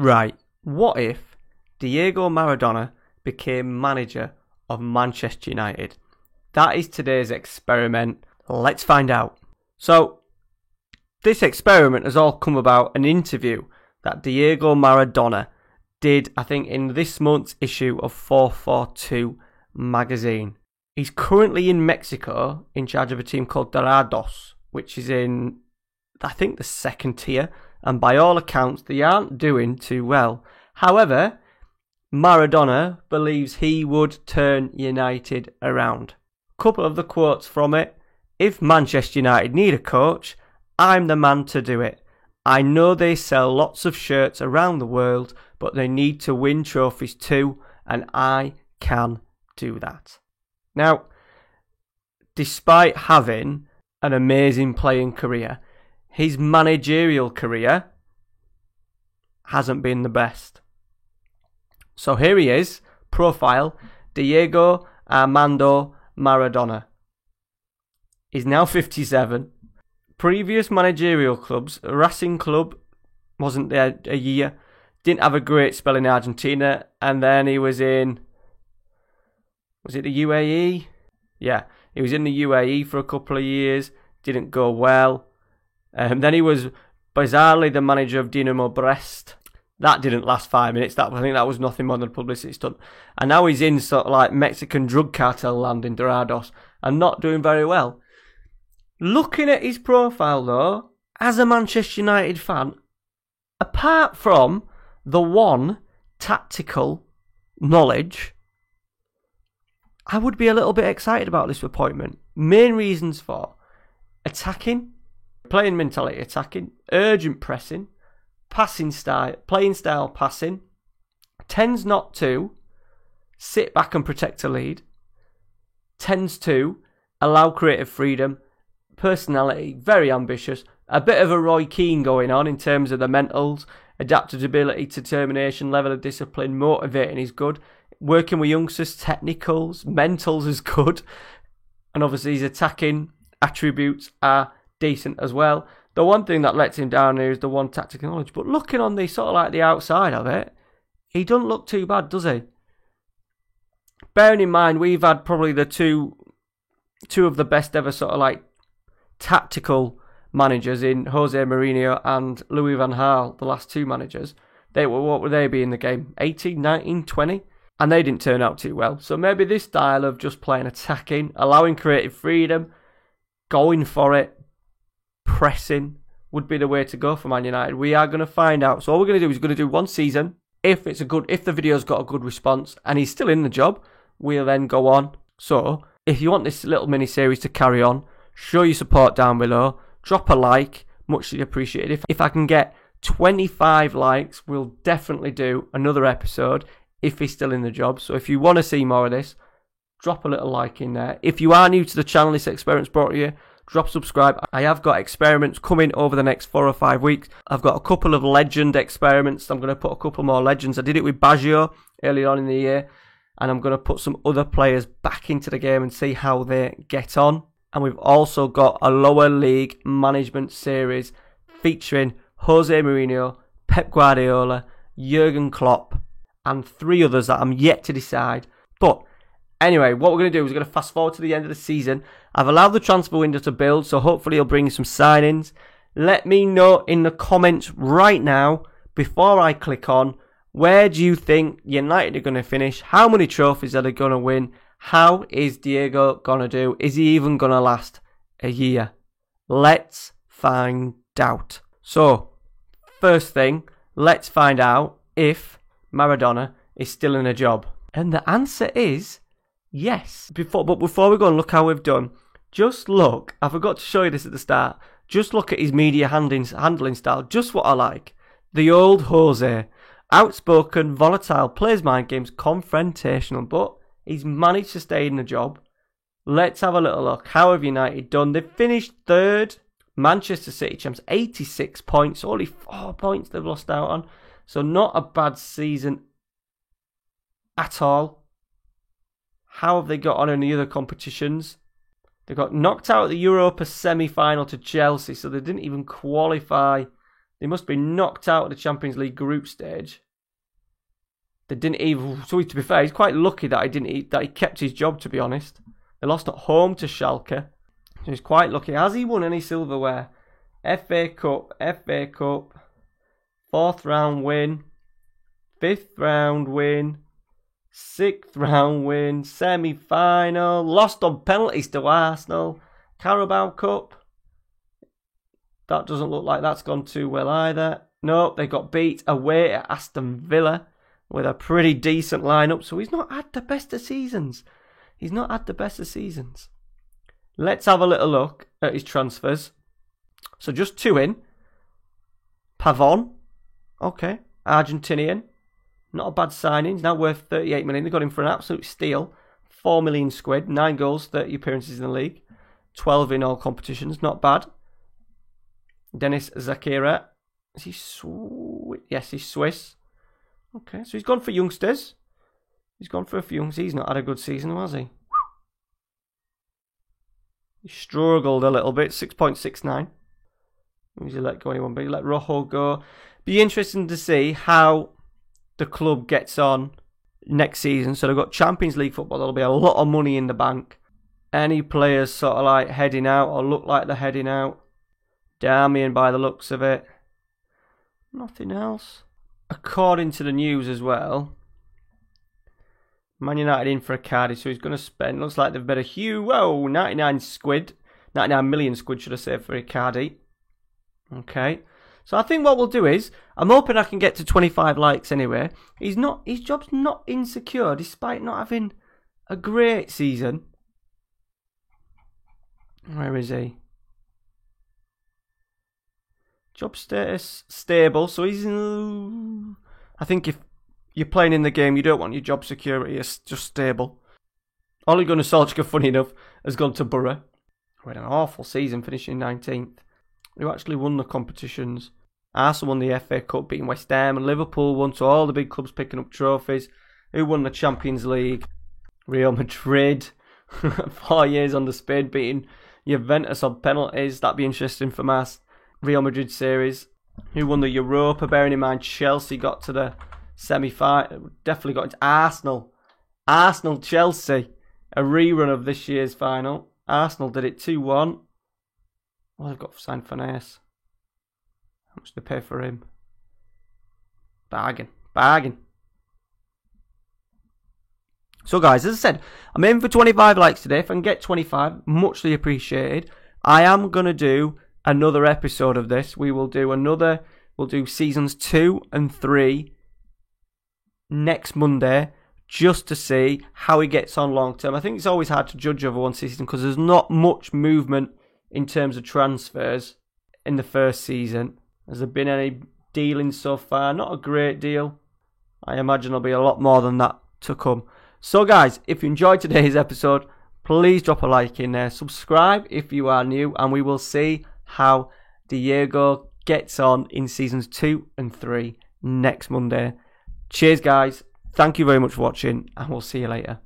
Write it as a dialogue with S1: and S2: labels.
S1: Right, what if Diego Maradona became manager of Manchester United? That is today's experiment. Let's find out. So, this experiment has all come about an interview that Diego Maradona did, I think, in this month's issue of 442 magazine. He's currently in Mexico in charge of a team called Dorados, which is in, I think, the second tier. And by all accounts, they aren't doing too well. However, Maradona believes he would turn United around. Couple of the quotes from it. If Manchester United need a coach, I'm the man to do it. I know they sell lots of shirts around the world, but they need to win trophies too, and I can do that. Now, despite having an amazing playing career, his managerial career hasn't been the best. So here he is, profile, Diego Armando Maradona. He's now 57. Previous managerial clubs, Racing Club wasn't there a year, didn't have a great spell in Argentina, and then he was in, was it the UAE? Yeah, he was in the UAE for a couple of years, didn't go well. Then he was bizarrely the manager of Dinamo Brest. That didn't last 5 minutes. I think that was nothing more than a publicity stunt. And now he's in sort of like Mexican drug cartel land in Dorados and not doing very well. Looking at his profile though, as a Manchester United fan, apart from the one tactical knowledge, I would be a little bit excited about this appointment. Main reasons for attacking, playing mentality attacking, urgent pressing, passing style, playing style passing, tends not to sit back and protect a lead, tends to allow creative freedom, personality, very ambitious, a bit of a Roy Keane going on in terms of the mentals, adaptability, determination, level of discipline, motivating is good, working with youngsters, technicals, mentals is good, and obviously his attacking attributes are decent as well. The one thing that lets him down here is the one tactical knowledge, but looking on the sort of like the outside of it, he doesn't look too bad, does he? Bearing in mind we've had probably the two of the best ever sort of like tactical managers in Jose Mourinho and Louis van Gaal, the last two managers. What would they be in the game? 18, 19, 20? And they didn't turn out too well. So maybe this style of just playing attacking, allowing creative freedom, going for it, pressing would be the way to go for Man United. We are going to find out. So all we're going to do is going to do one season. If the video's got a good response and he's still in the job, we'll then go on. So if you want this little mini series to carry on, show your support down below. Drop a like, muchly appreciated. If I can get 25 likes, we'll definitely do another episode if he's still in the job. So if you want to see more of this, drop a little like in there. If you are new to the channel, this experiment's brought to you, drop subscribe. I have got experiments coming over the next 4 or 5 weeks. I've got a couple of legend experiments. I'm going to put a couple more legends. I did it with Baggio earlier on in the year, and I'm going to put some other players back into the game and see how they get on. And we've also got a lower league management series featuring Jose Mourinho, Pep Guardiola, Jurgen Klopp, and 3 others that I'm yet to decide. But anyway, what we're going to do is we're going to fast forward to the end of the season. I've allowed the transfer window to build, so hopefully he'll bring some signings. Let me know in the comments right now, before I click on, where do you think United are going to finish? How many trophies are they going to win? How is Diego going to do? Is he even going to last a year? Let's find out. So, first thing, let's find out if Maradona is still in a job. And the answer is yes. Before we go and look how we've done, just look, I forgot to show you this at the start, just look at his media handling style, just what I like. The old Jose, outspoken, volatile, plays mind games, confrontational, but he's managed to stay in the job. Let's have a little look. How have United done? They've finished 3rd. Manchester City champs, 86 points. Only 4 points they've lost out on. So not a bad season at all. How have they got on in the other competitions? They got knocked out of the Europa semi-final to Chelsea, so they didn't even qualify They must be knocked out of the Champions League group stage. They didn't even. So to be fair, he's quite lucky that he kept his job. To be honest, they lost at home to Schalke. So he's quite lucky. Has he won any silverware? FA Cup, 4th round win, 5th round win, 6th round win, semi-final, lost on penalties to Arsenal, Carabao Cup. That doesn't look like that's gone too well either. Nope, they got beat away at Aston Villa with a pretty decent lineup. So he's not had the best of seasons. Let's have a little look at his transfers. So just 2 in. Pavon. Okay. Argentinian. Not a bad signing. He's now worth 38 million. They got him for an absolute steal. 4 million squid. 9 goals, 30 appearances in the league. 12 in all competitions. Not bad. Dennis Zakira. Is he Swiss? Yes, he's Swiss. Okay, so he's gone for youngsters. He's gone for a few youngsters. He's not had a good season, has he? He struggled a little bit. 6.69. Who's he let go anyone? But he let Rojo go. Be interesting to see how the club gets on next season. So they've got Champions League football. There'll be a lot of money in the bank. Any players sort of like heading out or look like they're heading out? Darmian by the looks of it. Nothing else. According to the news as well, Man United in for Icardi, so he's going to spend, looks like they've bet a 99 million squid, should I say, for Icardi. Okay. So I think what we'll do is, I'm hoping I can get to 25 likes anyway. His job's not insecure, despite not having a great season. Where is he? Job status stable, so he's in. I think if you're playing in the game, you don't want your job security. It's just stable. Ole Gunnar Solskjaer, funny enough, has gone to Borough. Who had an awful season, finishing 19th. Who actually won the competitions. Arsenal won the FA Cup, beating West Ham, and Liverpool won, so all the big clubs picking up trophies. Who won the Champions League? Real Madrid. 4 years on the spin, beating Juventus on penalties. That'd be interesting for Mas. Real Madrid series. Who won the Europa? Bearing in mind Chelsea got to the semi-final. Definitely got into Arsenal. Chelsea. A rerun of this year's final. Arsenal did it 2-1. Well, they've got signed Finesse. How much did they pay for him? Bargain. So guys, as I said, I'm aiming for 25 likes today. If I can get 25, muchly appreciated. I am going to do another episode of this. We'll do seasons 2 and 3 next Monday, just to see how he gets on long term. I think it's always hard to judge over one season because there's not much movement in terms of transfers in the first season. Has there been any dealings so far? Not a great deal. I imagine there'll be a lot more than that to come. So guys, if you enjoyed today's episode, please drop a like in there. Subscribe if you are new, and we will see how Diego gets on in seasons 2 and 3 next Monday. Cheers guys, thank you very much for watching, and we'll see you later.